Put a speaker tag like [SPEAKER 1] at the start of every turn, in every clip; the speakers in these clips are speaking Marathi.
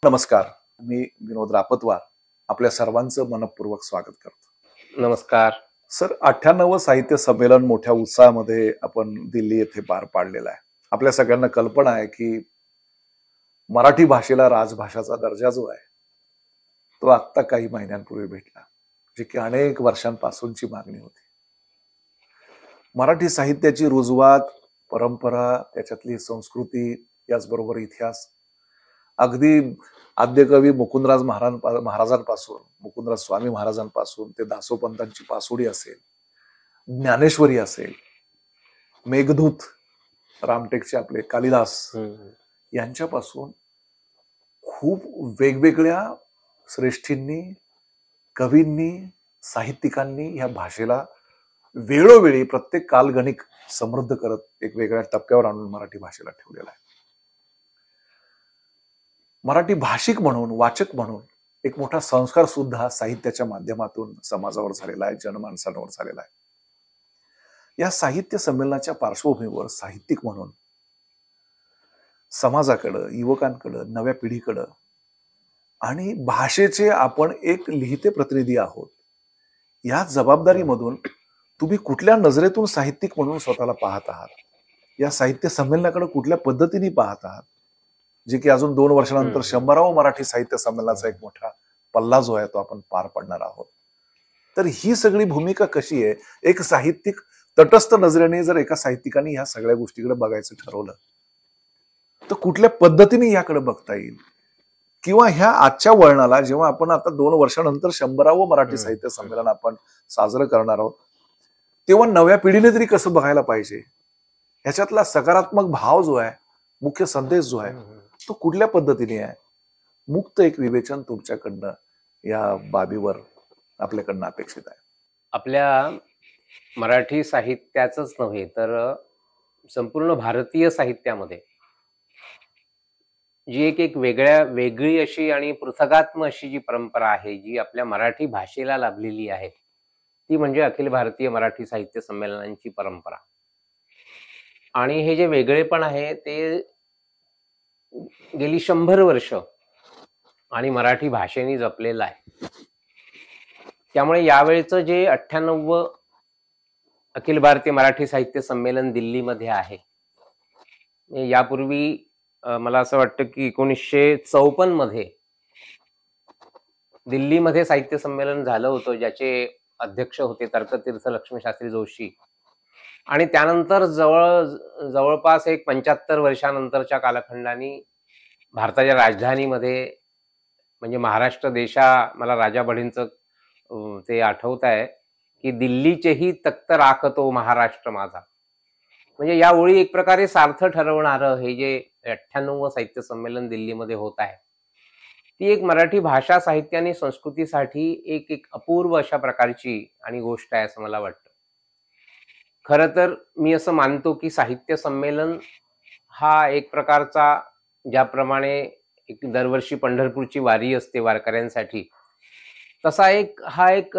[SPEAKER 1] नमस्कार. मी विनोद रापतवार आपल्या सर्वांचं मनपूर्वक स्वागत करतो.
[SPEAKER 2] नमस्कार
[SPEAKER 1] सर. 98वे साहित्य संमेलन मोठ्या उत्साहामध्ये आपण दिल्ली येथे पार पाडलेलं आहे. आपल्या सगळ्यांना कल्पना आहे की मराठी भाषेला राजभाषाचा दर्जा जो आहे तो आत्ता काही महिन्यांपूर्वी भेटला, जी की अनेक वर्षांपासूनची मागणी होती. मराठी साहित्याची रुजवात, परंपरा, त्याच्यातली संस्कृती, याचबरोबर इतिहास, अगदी आद्यकवी मुकुंदराज महाराजांपासून, मुकुंदराज स्वामी महाराजांपासून ते दासोपंतांची पासोडी असेल, ज्ञानेश्वरी असेल, मेघदूत रामटेकचे आपले कालिदास यांच्यापासून खूप वेगवेगळ्या श्रेष्ठींनी, कवींनी, साहित्यिकांनी या भाषेला वेळोवेळी प्रत्येक कालगणिक समृद्ध करत एक वेगळ्या टप्प्यावर आणून मराठी भाषेला ठेवलेला आहे. मराठी भाषिक म्हणून, वाचक म्हणून एक मोठा संस्कार सुद्धा साहित्याच्या माध्यमातून समाजावर झालेला आहे, जनमानसांवर झालेला आहे. या साहित्य संमेलनाच्या पार्श्वभूमीवर साहित्यिक म्हणून समाजाकडं, युवकांकडं, नव्या पिढीकडं आणि भाषेचे आपण एक लिहिते प्रतिनिधी आहोत, या जबाबदारीमधून तुम्ही कुठल्या नजरेतून साहित्यिक म्हणून स्वतःला पाहत आहात, या साहित्य संमेलनाकडे कुठल्या पद्धतीने पाहत आहात, जे की अजून 2 वर्षानंतर 100वे मराठी साहित्य संमेलनाचा एक मोठा पल्ला जो आहे तो आपण पार पडणार आहोत. तर ही सगळी भूमिका कशी आहे? एक साहित्यिक तटस्थ नजरेने जर एका साहित्यिकाने ह्या सगळ्या गोष्टीकडे बघायचं ठरवलं तर कुठल्या पद्धतीने याकडे बघता येईल, किंवा ह्या आजच्या वळणाला जेव्हा आपण आता 2 वर्षानंतर 100वे मराठी साहित्य संमेलन आपण साजरं करणार आहोत, तेव्हा नव्या पिढीने तरी कसं बघायला पाहिजे, ह्याच्यातला सकारात्मक भाव जो आहे, मुख्य संदेश जो आहे तो कुठल्या पद्धतीने आहे, मुक्त एक विवेचन तुमच्याकडनं या बाबीवर आपल्याकडनं अपेक्षित आहे.
[SPEAKER 2] आपल्या मराठी साहित्याचंच नव्हे तर संपूर्ण भारतीय साहित्यामध्ये जी एक वेगळी अशी आणि पृथगात्म अशी जी परंपरा आहे, जी आपल्या मराठी भाषेला लाभलेली आहे, ती म्हणजे अखिल भारतीय मराठी साहित्य संमेलनांची परंपरा. आणि हे जे वेगळेपण आहे ते गेली 100 वर्ष आणि मराठी भाषेने जपलेलं आहे. त्यामुळे यावेळेचं जे 98वे अखिल भारतीय मराठी साहित्य संमेलन दिल्लीमध्ये आहे, यापूर्वी मला असं वाटतं की 1954 मध्ये दिल्लीमध्ये साहित्य संमेलन झालं होतं, ज्याचे अध्यक्ष होते तर्कतीर्थ लक्ष्मीशास्त्री जोशी. आणि त्यानंतर जवळपास एक 75 वर्षानंतरच्या कालखंडाने भारताच्या राजधानीमध्ये म्हणजे महाराष्ट्र मला राजा बढींचं ते आठवत आहे की दिल्लीचेही तख्त राखतो महाराष्ट्र माझा. म्हणजे या ओळी एक प्रकारे सार्थ ठरवणारं हे जे 98वे साहित्य संमेलन दिल्लीमध्ये होत आहे, ती एक मराठी भाषा, साहित्य आणि संस्कृतीसाठी एक अपूर्व अशा प्रकारची आणि गोष्ट आहे असं मला वाटतं. खरं तर मी असं मानतो की साहित्य संमेलन हा एक प्रकारचा, ज्याप्रमाणे एक दरवर्षी पंढरपूरची वारी असते वारकऱ्यांसाठी, तसा हा एक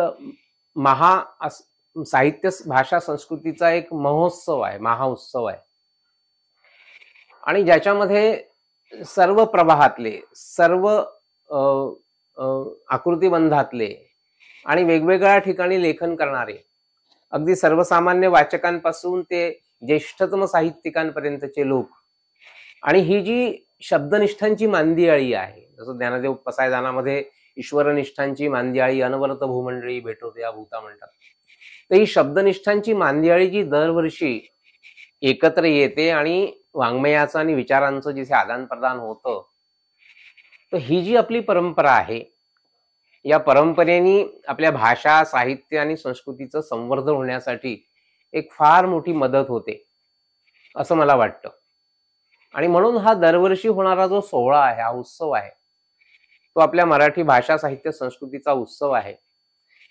[SPEAKER 2] साहित्य भाषा संस्कृतीचा एक महोत्सव आहे, महाउत्सव आहे. आणि ज्याच्यामध्ये सर्व प्रवाहातले, सर्व आकृतिबंधातले आणि वेगवेगळ्या ठिकाणी लेखन करणारे, अगदी सर्वसामान्य वाचकांपासून ते ज्येष्ठतम साहित्यिकांपर्यंतचे लोक, आणि ही जी शब्दनिष्ठांची मांदियाळी आहे, जसं ज्ञानदेव पसायदानामध्ये ईश्वरनिष्ठांची मांदियाळी अनवरत भूमंडळी भेटवते या भूता म्हणतात, तर ही शब्दनिष्ठांची मांदियाळी जी दरवर्षी एकत्र येते आणि वाङ्मयाचं आणि विचारांचं जिथे आदान प्रदान होतं, तर ही जी आपली परंपरा आहे, या परंपरेने आपल्या भाषा, साहित्य आणि संस्कृतीचं संवर्धन होण्यासाठी एक फार मोठी मदत होते असं मला वाटतं. आणि म्हणून हा दरवर्षी होणारा जो सोहळा आहे, हा उत्सव आहे, तो आपल्या मराठी भाषा, साहित्य, संस्कृतीचा उत्सव आहे.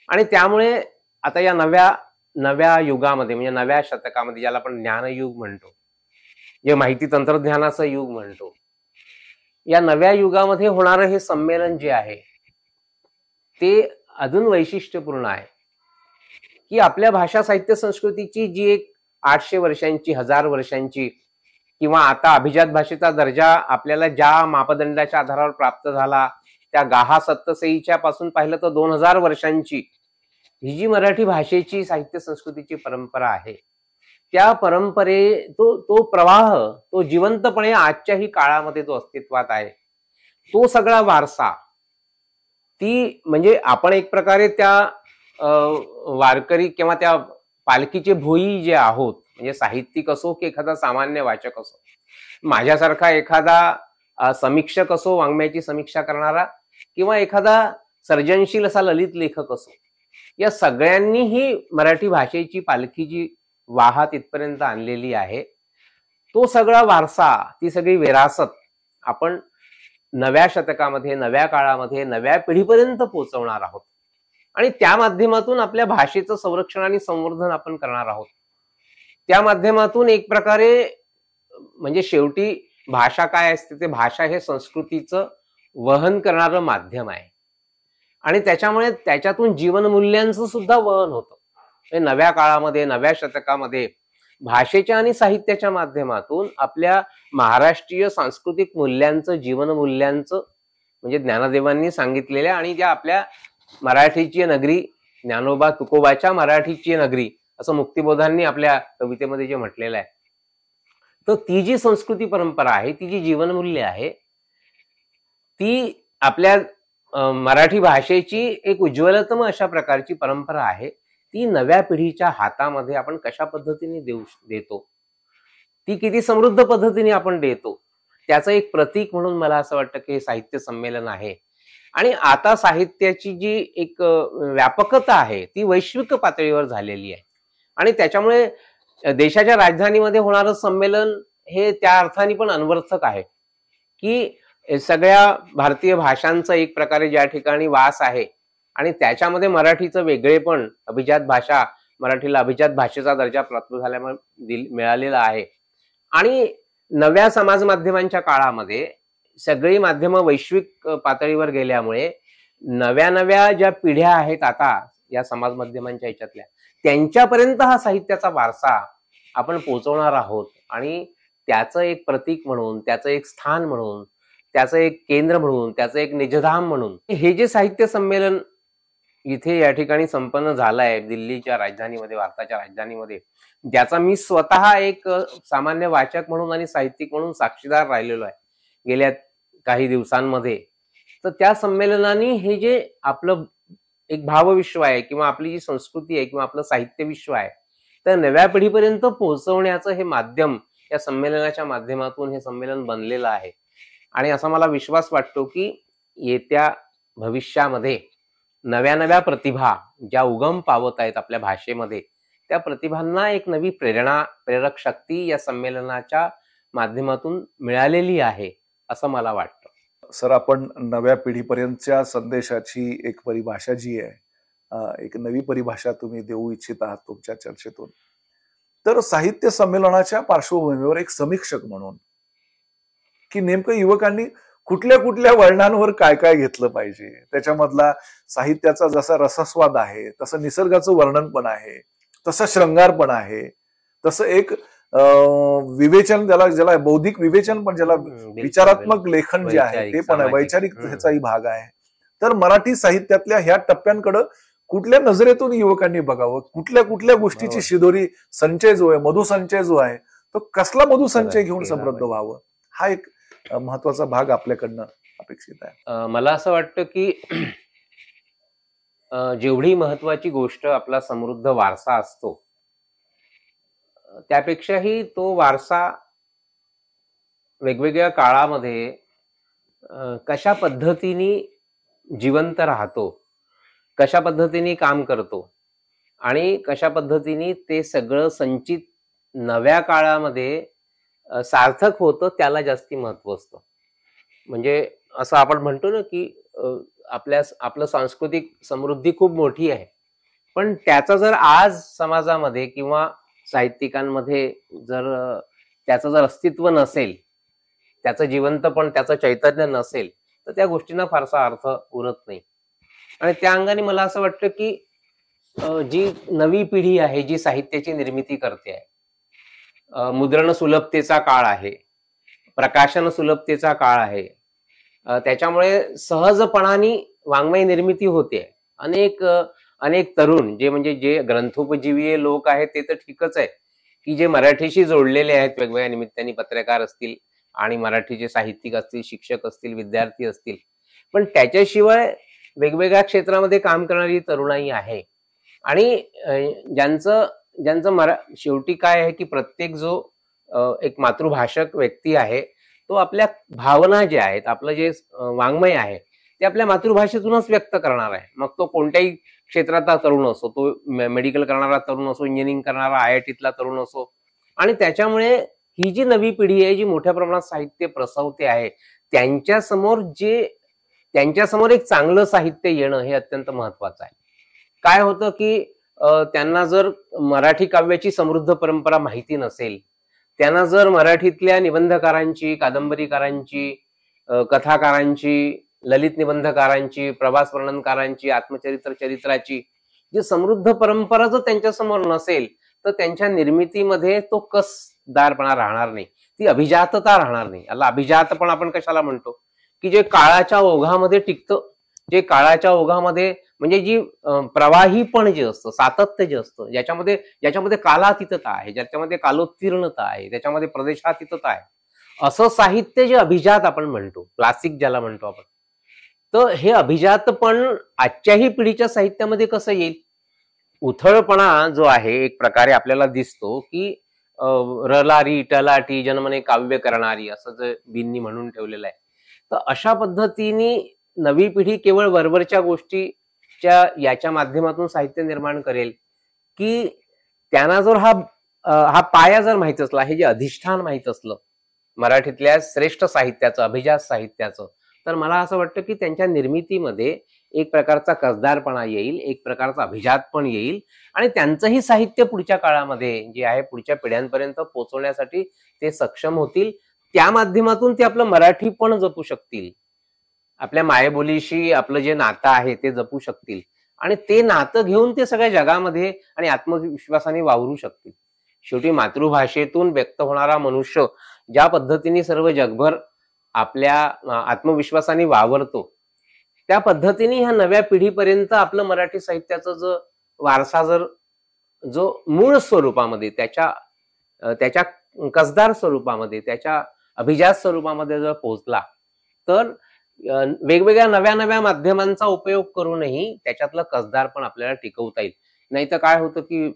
[SPEAKER 2] आणि त्यामुळे आता या नव्या युगामध्ये, म्हणजे नव्या शतकामध्ये, ज्याला आपण ज्ञानयुग म्हणतो, जे माहिती तंत्रज्ञानाचं युग म्हणतो, या नव्या युगामध्ये होणारं हे संमेलन जे आहे ते अजून वैशिष्ट्यपूर्ण आहे की आपल्या भाषा, साहित्य, संस्कृतीची जी एक 800 वर्षांची, 1000 वर्षांची किंवा आता अभिजात भाषेचा दर्जा आपल्याला ज्या मापदंडाच्या आधारावर प्राप्त झाला, त्या गाहा सत्तसईच्या पासून पाहिलं तर 2000 वर्षांची ही जी मराठी भाषेची साहित्य संस्कृतीची परंपरा आहे, त्या तो प्रवाह, तो जिवंतपणे आजच्याही काळामध्ये जो अस्तित्वात आहे, तो सगळा वारसा, ती म्हणजे आपण एक प्रकारे त्या वारकरी किंवा त्या पालखीचे भोई जे आहोत, म्हणजे साहित्यिक असो की एखादा सामान्य वाचक असो, माझ्यासारखा एखादा समीक्षक असो, वाङ्मयाची समीक्षा करणारा, किंवा एखादा सर्जनशील असा ललित लेखक असो, या सगळ्यांनी ही मराठी भाषेची पालखी जी वाहत इथपर्यंत आणलेली आहे, तो सगळा वारसा, ती सगळी विरासत आपण नव्या शतकामध्ये, नव्या काळामध्ये, नव्या पिढीपर्यंत पोहोचवणार आहोत. आणि त्या माध्यमातून आपल्या भाषेचं संरक्षण आणि संवर्धन आपण करणार आहोत. त्या माध्यमातून एक प्रकारे म्हणजे शेवटी भाषा काय असते, ते भाषा हे संस्कृतीचं वहन करणारं माध्यम आहे आणि त्याच्यामुळे त्याच्यातून जीवनमूल्यांचं सुद्धा वहन होतं. नव्या काळामध्ये, नव्या शतकामध्ये भाषेच्या आणि साहित्याच्या माध्यमातून आपल्या महाराष्ट्रीय सांस्कृतिक मूल्यांचं, जीवनमूल्यांचं, म्हणजे ज्ञानदेवांनी सांगितलेल्या आणि ज्या आपल्या मराठीची नगरी, ज्ञानोबा तुकोबाच्या मराठीची नगरी असं मुक्तिबोधांनी आपल्या कवितेमध्ये जे म्हटलेलं आहे, तर ती जी संस्कृती परंपरा आहे, ती जी जीवनमूल्य आहे, ती आपल्या मराठी भाषेची एक उज्ज्वलतम अशा प्रकारची परंपरा आहे. ती नव्या पिढीच्या हातामध्ये आपण कशा पद्धतीने देतो, ती किती समृद्ध पद्धतीने आपण देतो, त्याचं एक प्रतीक म्हणून मला असं वाटतं की हे साहित्य संमेलन आहे. आणि आता साहित्याची जी एक व्यापकता आहे, ती वैश्विक पातळीवर झालेली आहे आणि त्याच्यामुळे देशाच्या राजधानीमध्ये होणारं संमेलन हे त्या अर्थाने पण अनवर्थक आहे की सगळ्या भारतीय भाषांचा एक प्रकारे ज्या ठिकाणी वास आहे आणि त्याच्यामध्ये मराठीचं वेगळेपण, अभिजात भाषा, मराठीला अभिजात भाषेचा दर्जा प्राप्त झाल्यामुळे मिळालेला आहे. आणि नव्या समाज माध्यमांच्या काळामध्ये सगळी माध्यमं वैश्विक पातळीवर गेल्यामुळे नव्या नव्या ज्या पिढ्या आहेत आता या समाज माध्यमांच्या ह्याच्यातल्या, त्यांच्यापर्यंत हा साहित्याचा वारसा आपण पोहोचवणार आहोत आणि त्याचं एक प्रतीक म्हणून, त्याचं एक स्थान म्हणून, त्याचं एक केंद्र म्हणून, त्याचं एक निजधाम म्हणून हे जे साहित्य संमेलन इथे या ठिकाणी संपन्न झालं आहे दिल्लीच्या राजधानीमध्ये, भारताच्या राजधानीमध्ये, ज्याचा मी स्वतः एक सामान्य वाचक म्हणून आणि साहित्यिक म्हणून साक्षीदार राहिलेलो आहे गेल्या काही दिवसांमध्ये. तर त्या संमेलनाने हे जे आपलं एक भावविश्व आहे किंवा आपली जी संस्कृती आहे किंवा आपलं साहित्य विश्व आहे, तर नव्या पिढीपर्यंत पोहोचवण्याचं हे माध्यम या संमेलनाच्या माध्यमातून हे संमेलन बनलेलं आहे. आणि असा मला विश्वास वाटतो की येत्या भविष्यामध्ये नव्या नव्या प्रतिभा ज्या उगम पावत आहेत आपल्या भाषेमध्ये, त्या प्रतिभांना एक नवी प्रेरक शक्ती या संमेलनाच्या माध्यमातून मिळालेली आहे असं मला वाटतं.
[SPEAKER 1] सर, आपण नव्या पिढीपर्यंतच्या संदेशाची एक परिभाषा जी आहे, एक नवी परिभाषा तुम्ही देऊ इच्छित आहात तुमच्या चर्चेतून. तर साहित्य संमेलनाच्या पार्श्वभूमीवर एक समीक्षक म्हणून की नेमकं युवकांनी कुठल्या कुठल्या वळणांवर काय काय घेतलं पाहिजे, त्याच्यामधला साहित्याचा जसा रसस्वाद आहे, तसं निसर्गाचं वर्णन पण आहे, तसं श्रृंगार पण आहे, तसं एक विवेचन, ज्याला बौद्धिक विवेचन पण, ज्याला विचारात्मक लेखन जे आहे ते पण आहे, वैचारिक ह्याचाही भाग आहे. तर मराठी साहित्यातल्या ह्या टप्प्यांकडे कुठल्या नजरेतून युवकांनी बघावं, कुठल्या कुठल्या गोष्टीची शिदोरी, संचय जो आहे, मधुसंचय जो आहे, तो कसला मधुसंचय घेऊन समृद्ध व्हावं, हा एक महत्वाचा भाग आपल्याकडनं अपेक्षित आहे.
[SPEAKER 2] मला असं वाटतं की जेवढी महत्वाची गोष्ट आपला समृद्ध वारसा असतो, त्यापेक्षाही तो वारसा वेगवेगळ्या काळामध्ये कशा पद्धतीने जिवंत राहतो, कशा पद्धतीने काम करतो आणि कशा पद्धतीने ते सगळं संचित नव्या काळामध्ये सार्थक होतं, त्याला जास्ती महत्व असतं. म्हणजे असं आपण म्हणतो ना की आपलं सांस्कृतिक समृद्धी खूप मोठी आहे, पण त्याचा जर आज समाजामध्ये किंवा साहित्यिकांमध्ये जर त्याचं जर अस्तित्व नसेल, त्याचं जिवंतपण, त्याचं चैतन्य नसेल, तर त्या गोष्टींना फारसा अर्थ उरत नाही. आणि त्या अंगाने मला असं वाटतं की जी नवी पिढी आहे, जी साहित्याची निर्मिती करते आहे, मुद्रण सुलभतेचा काळ आहे, प्रकाशन सुलभतेचा काळ आहे. त्याच्यामुळे सहजपणाने वाङ्मय निर्मिती होते. अनेक तरुण जे ग्रंथोपजीवी लोक आहेत ते तर ठीकच आहे, की जे मराठीशी जोडलेले आहेत वेगवेगळ्या निमित्ताने, पत्रकार असतील आणि मराठीचे साहित्यिक असतील, शिक्षक असतील, विद्यार्थी असतील, पण त्याच्याशिवाय वेगवेगळ्या क्षेत्रामध्ये काम करणारी तरुणाई आहे. आणि ज्यांचं शेवटी काय आहे की प्रत्येक जो एक मातृभाषक व्यक्ती आहे तो आपल्या भावना ज्या आहेत, आपलं जे वाङ्मय आहे ते आपल्या मातृभाषेतूनच व्यक्त करणार आहे. मग तो कोणत्याही क्षेत्रातला तरुण असो, तो मेडिकल करणारा तरुण असो, इंजिनिअरिंग करणारा IITतला तरुण असो. आणि त्याच्यामुळे ही जी नवी पिढी आहे जी मोठ्या प्रमाणात साहित्य प्रसवते आहे, त्यांच्यासमोर एक चांगलं साहित्य येणं हे अत्यंत महत्वाचं आहे. काय होतं की त्यांना जर मराठी काव्याची समृद्ध परंपरा माहिती नसेल, त्यांना जर मराठीतल्या निबंधकारांची, कादंबरीकारांची, कथाकारांची, ललित निबंधकारांची, प्रवास वर्णनकारांची, चरित्राची जी समृद्ध परंपरा जर त्यांच्यासमोर नसेल तर त्यांच्या निर्मितीमध्ये तो कसदारपणा राहणार नाही, ती अभिजातता राहणार नाही. याला अभिजातपण आपण कशाला म्हणतो, की जे काळाच्या ओघामध्ये टिकतं, जे काळाच्या ओघामध्ये म्हणजे जी प्रवाहीपण जे असतं, सातत्य जे असतं, ज्याच्यामध्ये कालातीतता आहे, ज्याच्यामध्ये कालोत्तीर्णता आहे, त्याच्यामध्ये प्रदेशातीतता आहे, असं साहित्य जे अभिजात आपण म्हणतो, क्लासिक ज्याला म्हणतो आपण. तर हे अभिजातपण आजच्याही पिढीच्या साहित्यामध्ये कसं येईल? उथळपणा जो आहे एक प्रकारे आपल्याला दिसतो की रलारी टलाटी जन्मने काव्य करणारी, असं जे बिन्नी म्हणून ठेवलेलं आहे. तर अशा पद्धतीने नवी पिढी केवळ वरवरच्या गोष्टीच्या याच्या माध्यमातून साहित्य निर्माण करेल, की त्यांना जर हा पाया जर माहित असला, हे जे अधिष्ठान माहित असलं मराठीतल्या श्रेष्ठ साहित्याचं, अभिजात साहित्याचं, तर मला असं वाटतं की त्यांच्या निर्मितीमध्ये एक प्रकारचा कसदारपणा येईल, एक प्रकारचा अभिजातपण येईल आणि त्यांचंही साहित्य पुढच्या काळामध्ये जे आहे पुढच्या पिढ्यांपर्यंत पोहोचवण्यासाठी ते सक्षम होतील. त्या माध्यमातून ते आपलं मराठीपण जपू शकतील, आपल्या मायबोलीशी आपलं जे नातं आहे ते जपू शकतील आणि ते नातं घेऊन ते सगळ्या जगामध्ये आणि आत्मविश्वासाने वावरू शकतील. शेवटी मातृभाषेतून व्यक्त होणारा मनुष्य ज्या पद्धतीने सर्व जगभर आपल्या आत्मविश्वासाने वावरतो, त्या पद्धतीने ह्या नव्या पिढीपर्यंत आपलं मराठी साहित्याचं जो वारसा जो मूळ स्वरूपामध्ये, त्याच्या कसदार स्वरूपामध्ये, त्याच्या अभिजात स्वरूपामध्ये जर पोहोचला, तर वेगवेगळ्या नव्या माध्यमांचा उपयोग करूनही त्याच्यातलं कसदारपण आपल्याला टिकवता येईल. नाही तर काय होतं की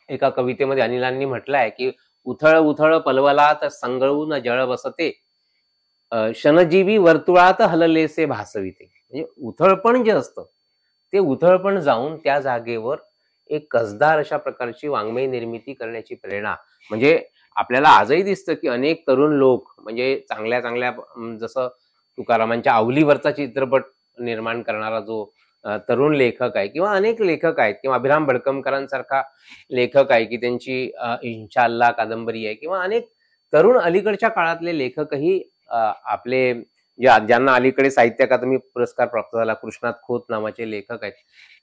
[SPEAKER 2] एका कवितेमध्ये अनिलांनी म्हटलंय की उथळ उथळ पलवलात संगळून जळ बसते, क्षणजीवी वर्तुळात हललेसे भासविते. म्हणजे उथळपण जे असतं ते उथळपण जाऊन त्या जागेवर एक कसदार अशा प्रकारची वाङ्मय निर्मिती करण्याची प्रेरणा, म्हणजे आपल्याला आजही दिसतं की अनेक तरुण लोक म्हणजे चांगल्या जसं तुकारामांच्या आवलीवरचा चित्रपट निर्माण करणारा जो तरुण लेखक आहे, किंवा अनेक लेखक आहेत, किंवा अभिराम भडकमकरांसारखा लेखक आहे की त्यांची इंशाअल्लाह कादंबरी आहे, किंवा अनेक तरुण अलीकडच्या काळातले लेखकही आपले ज्यांना अलीकडे साहित्य अकादमी पुरस्कार प्राप्त झाला, कृष्णात खोत नावाचे लेखक आहेत.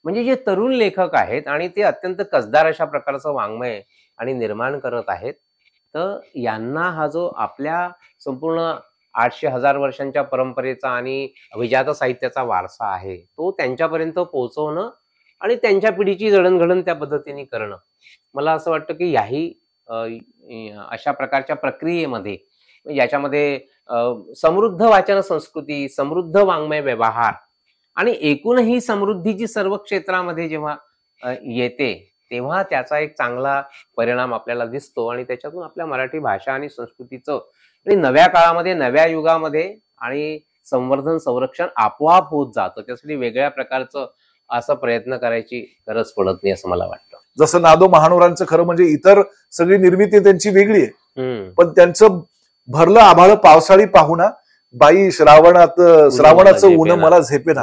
[SPEAKER 2] म्हणजे जे तरुण लेखक आहेत आणि ते अत्यंत कसदार अशा प्रकारचं वाङ्मय आणि निर्माण करत आहेत, तर यांना हा जो आपल्या संपूर्ण 800-1000 वर्षांच्या परंपरेचा आणि अभिजात साहित्याचा वारसा आहे तो त्यांच्यापर्यंत पोहोचवणं आणि त्यांच्या पिढीची जडणघडण त्या पद्धतीने करणं, मला असं वाटतं की याही अशा प्रकारच्या प्रक्रियेमध्ये, याच्यामध्ये समृद्ध वाचन संस्कृती, समृद्ध वाङ्मय व्यवहार आणि एकूणही समृद्धीची सर्व क्षेत्रामध्ये जेव्हा येते तेव्हा त्याचा एक चांगला परिणाम आपल्याला दिसतो आणि त्याच्यातून आपल्या मराठी भाषा आणि संस्कृतीचं आणि नव्या काळामध्ये, नव्या युगामध्ये आणि संवर्धन संरक्षण आपोआप होत जातं. त्यासाठी वेगळ्या प्रकारचं असं प्रयत्न करायची गरज पडत नाही असं मला वाटतं.
[SPEAKER 1] जसं नादो महानोरांचं खरं म्हणजे इतर सगळी निर्मिती त्यांची वेगळी आहे, पण त्यांचं भरलं आभाळ पावसाळी पाहुणा बाई श्रावणाचं ऊन मला झेपेना,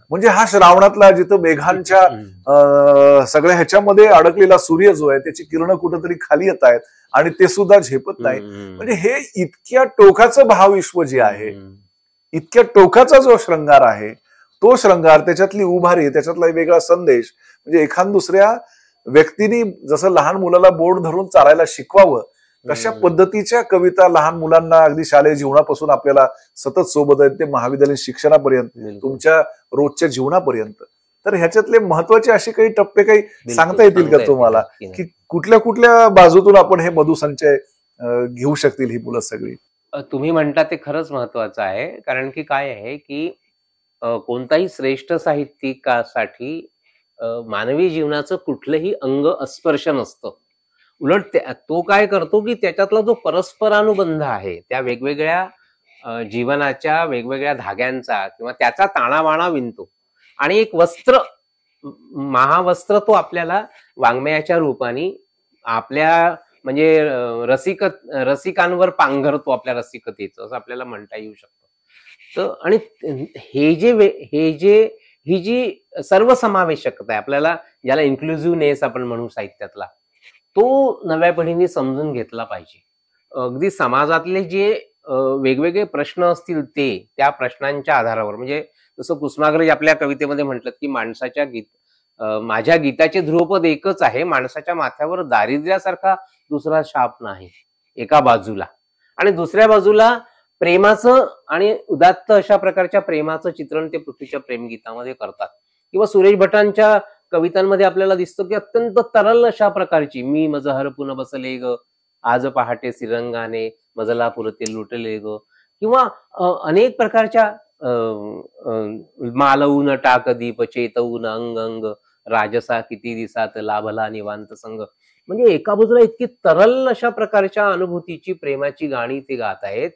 [SPEAKER 1] म्हणजे हा श्रावणातला जिथं मेघांच्या सगळ्या ह्याच्यामध्ये अडकलेला सूर्य जो आहे त्याची किरण कुठंतरी खाली येत आहेत आणि ते सुद्धा झेपत नाही. म्हणजे हे इतक्या टोकाचं भावविश्व जे आहे, इतक्या टोकाचा जो श्रंगार आहे, तो श्रंगार, त्याच्यातली उभारी, त्याच्यातला वेगळा संदेश, म्हणजे एखाद दुसऱ्या व्यक्तीने जसं लहान मुलाला बोट धरून चालायला शिकवावं तशा पद्धतीच्या कविता लहान मुलांना अगदी शालेय जीवनापासून आपल्याला सतत सोबत आहेत, ते महाविद्यालयीन शिक्षणापर्यंत, तुमच्या रोजच्या जीवनापर्यंत. तर ह्याच्यातले महत्वाचे असे काही टप्पे काही सांगता येतील का तुम्हाला, की कुठल्या कुठल्या बाजूतून आपण हे मधुसंचय घेऊ शकतील ही मुलं सगळी?
[SPEAKER 2] तुम्ही म्हणता ते खरंच महत्वाचं आहे. कारण की काय आहे की कोणताही श्रेष्ठ साहित्यिकासाठी मानवी जीवनाचं कुठलंही अंग अस्पर्श नसतं. उलट तो काय करतो की त्याच्यातला जो परस्परानुबंध आहे, त्या वेगवेगळ्या जीवनाच्या वेगवेगळ्या धाग्यांचा किंवा त्याचा ताणावाणा विणतो आणि एक वस्त्र, महावस्त्र तो आपल्याला वाङ्मयाच्या रूपाने आपल्या म्हणजे रसिकांवर पांघरतो, आपल्या रसिकतेचं, असं आपल्याला म्हणता येऊ शकतं. तर आणि ही जी सर्वसमावेशकता आहे आपल्याला, ज्याला इन्क्लुझिव्हनेस आपण म्हणू साहित्यातला, तो नव्या पिढीने समजून घेतला पाहिजे. अगदी समाजातले जे वेगवेगळे प्रश्न असतील त्या प्रश्नांच्या आधारावर, म्हणजे जसं कुसुमाग्रज आपल्या कवितेमध्ये म्हटलं की माझ्या गीताचे ध्रुवपद एकच आहे, माणसाच्या माथ्यावर दारिद्र्यासारखा दुसरा शाप नाही, एका बाजूला. आणि दुसऱ्या बाजूला प्रेमाचं आणि उदात्त अशा प्रकारच्या प्रेमाचं चित्रण ते पृथ्वीच्या प्रेमगीतामध्ये करतात. किंवा सुरेश भटांच्या कवितांमध्ये आपल्याला दिसतं की अत्यंत तरल अशा प्रकारची, मी मज हरपून बसले ग, आज पहाटे श्रीरंगाने मजला पुरते लुटले ग, किंवा अनेक प्रकारच्या मालवून टाक दीप चेतवून अंग अंग, राजसा किती दिसात लाभला निवांत संग. म्हणजे एका बाजूला इतकी तरल अशा प्रकारच्या अनुभूतीची प्रेमाची गाणी ते गात आहेत,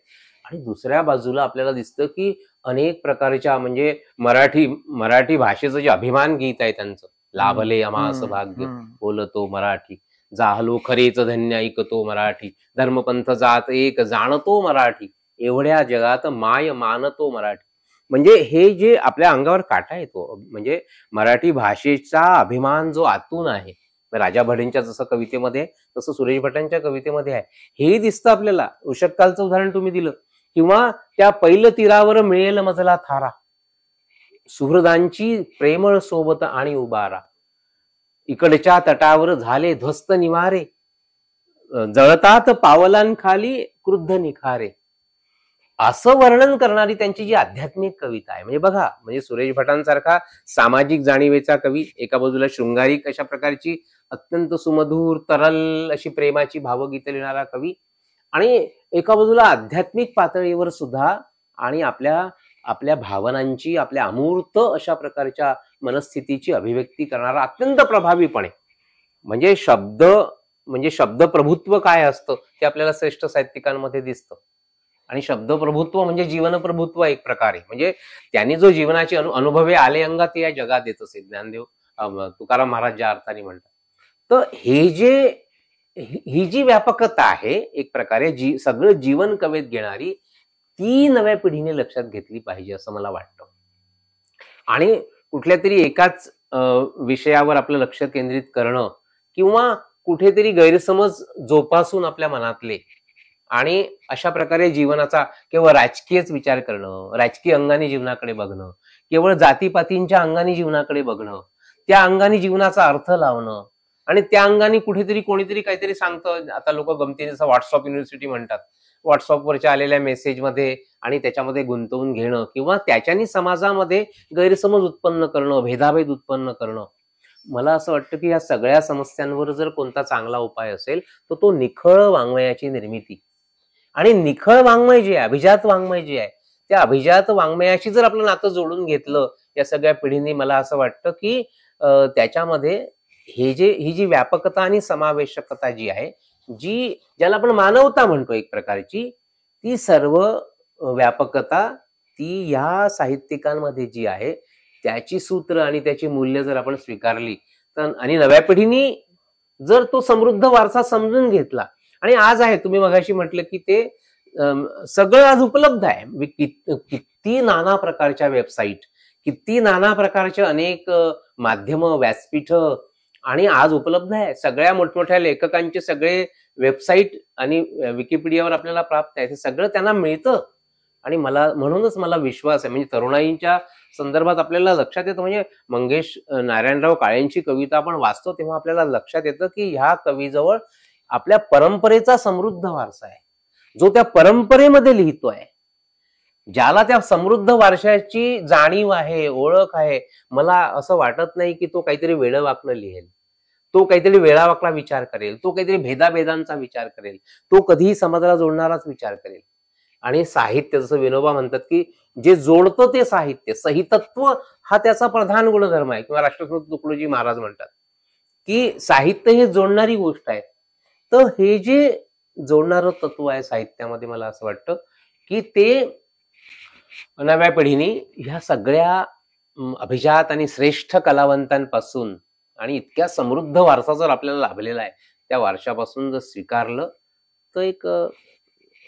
[SPEAKER 2] आणि दुसऱ्या बाजूला आपल्याला दिसतं की अनेक प्रकारच्या, म्हणजे मराठी भाषेचं जे अभिमान गीत आहे त्यांचं, लाभले अमास भाग्य बोलतो मराठी, जाहलो खरेच धन्य ऐकतो मराठी, धर्मपंथ जात एक जाणतो मराठी, एवढ्या जगात माय मानतो मराठी. म्हणजे हे जे आपल्या अंगावर काटा येतो, म्हणजे मराठी भाषेचा अभिमान जो आतून आहे, राजा भडेंच्या जसं कवितेमध्ये तसं सुरेश भटांच्या कवितेमध्ये आहे, हे दिसतं आपल्याला. उषक्कालचं उदाहरण तुम्ही दिलं, किंवा त्या पैल तीरावर मिळेल मजला थारा, सुहृदांची प्रेमळ सोबत आणि उबारा, इकडच्या तटावर झाले ध्वस्त निवारे, जळतात पावलांखाली क्रुद्ध निखारे. असं वर्णन करणारी त्यांची जी आध्यात्मिक कविता आहे, म्हणजे बघा, म्हणजे सुरेश भटांसारखा सामाजिक जाणीवेचा कवी, एका बाजूला शृंगारिक अशा प्रकारची अत्यंत सुमधूर तरल अशी प्रेमाची भावगीतं लिहिणारा कवी, आणि एका बाजूला आध्यात्मिक पातळीवर सुद्धा आणि आपल्या भावनांची, आपल्या अमूर्त अशा प्रकारच्या मनस्थितीची अभिव्यक्ती करणारा अत्यंत प्रभावीपणे, म्हणजे शब्द प्रभुत्व काय असतं ते आपल्याला श्रेष्ठ साहित्यिकांमध्ये दिसतं. आणि शब्द प्रभुत्व म्हणजे जीवन प्रभुत्व एक प्रकारे, म्हणजे त्यांनी जो जीवनाचे अनुभवे आले अंगा ते या जगात देत असे, ज्ञानदेव तुकाराम महाराज ज्या अर्थाने म्हणतात. तर ही जी व्यापकता आहे एक प्रकारे, सगळं जीवन कवेत घेणारी, ती नव्या पिढीने लक्षात घेतली पाहिजे असं मला वाटतं. आणि कुठल्या तरी एकाच विषयावर आपलं लक्ष केंद्रित करणं, किंवा कुठेतरी गैरसमज जोपासून आपल्या मनातले, आणि अशा प्रकारे जीवनाचा केवळ राजकीयच विचार करणं, राजकीय अंगाने जीवनाकडे बघणं, केवळ जातीपातींच्या अंगाने जीवनाकडे बघणं, त्या अंगाने जीवनाचा अर्थ लावणं, आणि त्या अंगाने कुठेतरी कोणीतरी काहीतरी सांगतं, आता लोक गमतीने जसं व्हॉट्सअप युनिव्हर्सिटी म्हणतात, व्हॉट्सअपवरच्या आलेल्या मेसेजमध्ये आणि त्याच्यामध्ये गुंतवून घेणं, किंवा त्याच्यानी समाजामध्ये गैरसमज उत्पन्न करणं, भेदाभेद उत्पन्न करणं. मला असं वाटतं की या सगळ्या समस्यांवर जर कोणता चांगला उपाय असेल तर तो निखळ वाङ्मयाची निर्मिती. आणि निखळ वाङ्मय जे आहे, अभिजात वाङ्मय जे आहे, त्या अभिजात वाङ्मयाशी जर आपलं नातं जोडून घेतलं या सगळ्या पिढींनी, मला असं वाटतं की त्याच्यामध्ये ही जी व्यापकता आणि समावेशकता जी आहे, ज्याला आपण मानवता म्हणतो एक प्रकारची, ती सर्व व्यापकता ती या साहित्यिकांमध्ये जी आहे, त्याची सूत्र आणि त्याची मूल्य जर आपण स्वीकारली तर, आणि नव्या पिढीने जर तो समृद्ध वारसा समजून घेतला, आणि आज आहे, तुम्ही मगाशी म्हटलं की ते सगळं आज उपलब्ध आहे, किती नाना प्रकारच्या वेबसाईट, किती नाना प्रकारचे अनेक माध्यम, व्यासपीठ, आणि आज उपलब्ध आहे. सगळ्या मोठमोठ्या लेखकांचे सगळे वेबसाईट आणि विकिपीडियावर आपल्याला प्राप्त आहे, ते सगळं त्यांना मिळतं. आणि म्हणूनच मला विश्वास आहे, म्हणजे तरुणाईंच्या संदर्भात आपल्याला लक्षात येतं, म्हणजे मंगेश नारायणराव काळेंची कविता आपण वाचतो तेव्हा आपल्याला लक्षात येतं की ह्या कवीजवळ आपल्या परंपरेचा समृद्ध वारसा आहे, जो त्या परंपरेमध्ये लिहितोय, ज्याला त्या समृद्ध वारशाची जाणीव आहे, ओळख आहे. मला असं वाटत नाही की तो काहीतरी वेडं-वाकडं लिहेल, तो काहीतरी वेळावाकडा विचार करेल, तो काहीतरी भेदाभेदांचा विचार करेल, तो कधीही समाजाला जोडणाराच विचार करेल. आणि साहित्य, जसं विनोबा म्हणतात की जे जोडतं ते साहित्य, सहितत्व हा त्याचा प्रधान गुणधर्म आहे. किंवा राष्ट्रसंत तुकडोजी महाराज म्हणतात की साहित्य हे जोडणारी गोष्ट आहे. तर हे जे जोडणारं तत्व आहे साहित्यामध्ये, मला असं वाटतं की ते नव्या पिढीने ह्या सगळ्या अभिजात आणि श्रेष्ठ कलावंतांपासून आणि इतक्या समृद्ध वारसा जर आपल्याला लाभलेला आहे, त्या वारशापासून जर स्वीकारलं तर एक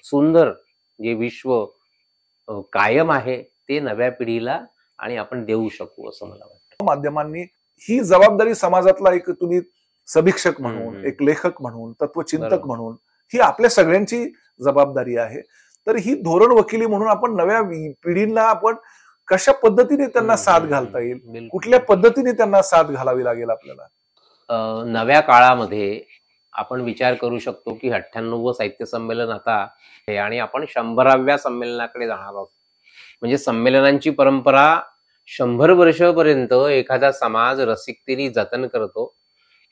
[SPEAKER 2] सुंदर जे विश्व कायम आहे ते नव्या पिढीला आणि आपण देऊ शकू असं मला वाटतं.
[SPEAKER 1] माध्यमांनी ही जबाबदारी समाजातला एक तुम्ही समीक्षक म्हणून, एक लेखक म्हणून, तत्वचिंतक म्हणून ही आपल्या सगळ्यांची जबाबदारी आहे. तर ही धोरण वकिली म्हणून आपण नव्या पिढींना आपण कशा पद्धतीने त्यांना साथ घालता येईल, कुठल्या पद्धतीने त्यांना साथ घालावी लागेल आपल्याला?
[SPEAKER 2] नव्या काळामध्ये आपण विचार करू शकतो की 98वं साहित्य संमेलन आता आहे आणि आपण 100व्या संमेलनाकडे जाणार आहोत. म्हणजे संमेलनांची परंपरा 100 वर्षापर्यंत एखादा समाज रसिकतेने जतन करतो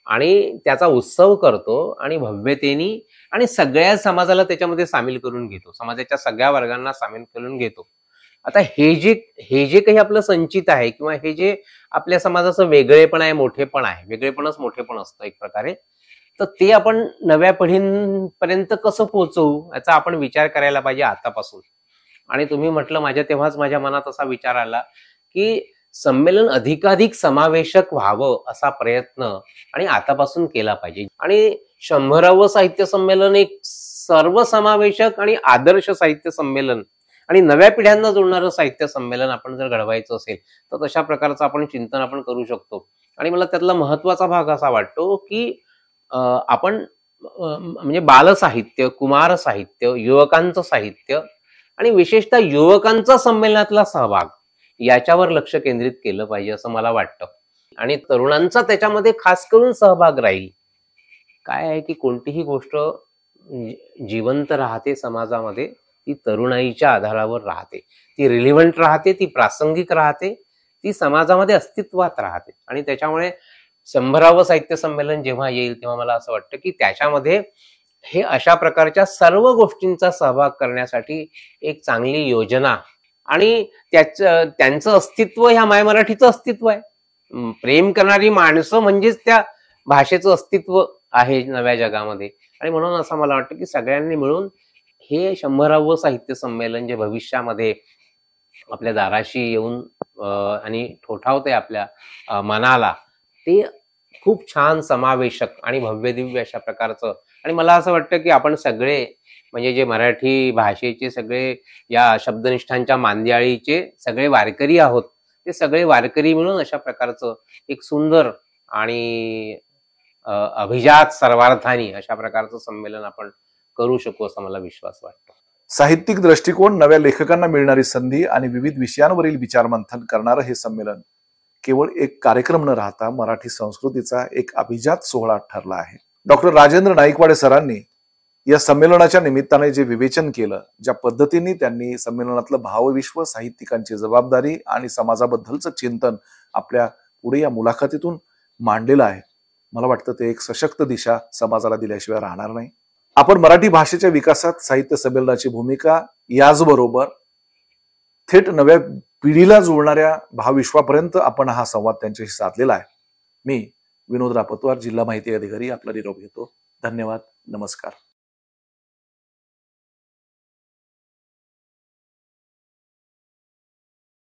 [SPEAKER 2] आणि त्याचा उत्सव करतो आणि भव्यतेने आणि सगळ्या समाजाला त्याच्यामध्ये सामील करून घेतो, समाजाच्या सगळ्या वर्गांना सामील करून घेतो. आता हे जे काही आपलं संचित आहे किंवा हे जे आपल्या समाजाचं वेगळेपण आहे, मोठेपण आहे, वेगळेपणच मोठेपण असतं एक प्रकारे, तर ते आपण नव्या पिढींपर्यंत कसं पोहोचवू याचा आपण विचार करायला पाहिजे आतापासून. आणि तुम्ही म्हटलं, तेव्हाच माझ्या मनात असा विचार आला की संमेलन अधिकाधिक समावेशक व्हावं असा प्रयत्न आणि आतापासून केला पाहिजे. आणि 100वं साहित्य संमेलन एक सर्वसमावेशक आणि आदर्श साहित्य संमेलन आणि नव्या पिढ्यांना जोडणारं साहित्य संमेलन आपण जर घडवायचं असेल तर तशा प्रकारचं आपण चिंतन आपण करू शकतो. आणि मला त्यातला महत्वाचा भाग असा वाटतो की आपण म्हणजे बालसाहित्य, कुमार साहित्य, युवकांचं साहित्य आणि विशेषतः युवकांचा संमेलनातला सहभाग याच्यावर लक्ष केंद्रित केलं पाहिजे असं मला वाटतं. आणि तरुणांचा त्याच्यामध्ये खास करून सहभाग राहील. काय आहे की कोणतीही गोष्ट जिवंत राहते समाजामध्ये ती तरुणाईच्या आधारावर राहते, ती रिलिव्हंट राहते, ती प्रासंगिक राहते, ती समाजामध्ये अस्तित्वात राहते. आणि त्याच्यामुळे 100वं साहित्य संमेलन जेव्हा येईल तेव्हा मला असं वाटतं की त्याच्यामध्ये हे अशा प्रकारच्या सर्व गोष्टींचा सहभाग करण्यासाठी एक चांगली योजना आणि त्यांचं अस्तित्व ह्या माय मराठीचं अस्तित्व आहे. प्रेम करणारी माणसं म्हणजेच त्या भाषेचं अस्तित्व आहे नव्या जगामध्ये. आणि म्हणून असं मला वाटतं की सगळ्यांनी मिळून हे 100वं साहित्य संमेलन जे भविष्यामध्ये आपल्या दाराशी येऊन आणि ठोठावते आपल्या मनाला, ते खूप छान समावेशक आणि भव्यदिव्य अशा प्रकारचं. आणि मला असं वाटतं की आपण सगळे म्हणजे जे मराठी भाषेचे सगळे या शब्दनिष्ठांच्या मांदियाळीचे सगळे वारकरी आहोत, ते सगळे वारकरी मिळून अशा प्रकारचं एक सुंदर आणि अभिजात सर्वार्थानी अशा प्रकारचं संमेलन आपण करू शकू असं मला विश्वास वाटतो.
[SPEAKER 1] साहित्यिक दृष्टिकोन, नव्या लेखकांना मिळणारी संधी आणि विविध विषयांवरील विचारमंथन करणारं हे संमेलन केवळ एक कार्यक्रम न राहता मराठी संस्कृतीचा एक अभिजात सोहळा ठरला आहे. डॉक्टर राजेंद्र नाईकवाडे सरांनी या संमेलनाच्या निमित्ताने जे विवेचन केलं, ज्या पद्धतीने त्यांनी संमेलनातलं भावविश्व, साहित्यिकांची जबाबदारी आणि समाजाबद्दलचं चिंतन आपल्या पुढे या मुलाखतीतून मांडलेलं आहे, मला वाटतं ते एक सशक्त दिशा समाजाला दिल्याशिवाय राहणार नाही. आपण मराठी भाषेच्या विकासात साहित्य संमेलनाची भूमिका, याचबरोबर थेट नव्या पिढीला जोडणाऱ्या भावविश्वापर्यंत आपण हा संवाद त्यांच्याशी साधलेला आहे. मी विनोद रापतवार, जिल्हा माहिती अधिकारी, आपला निरोप घेतो. धन्यवाद. नमस्कार.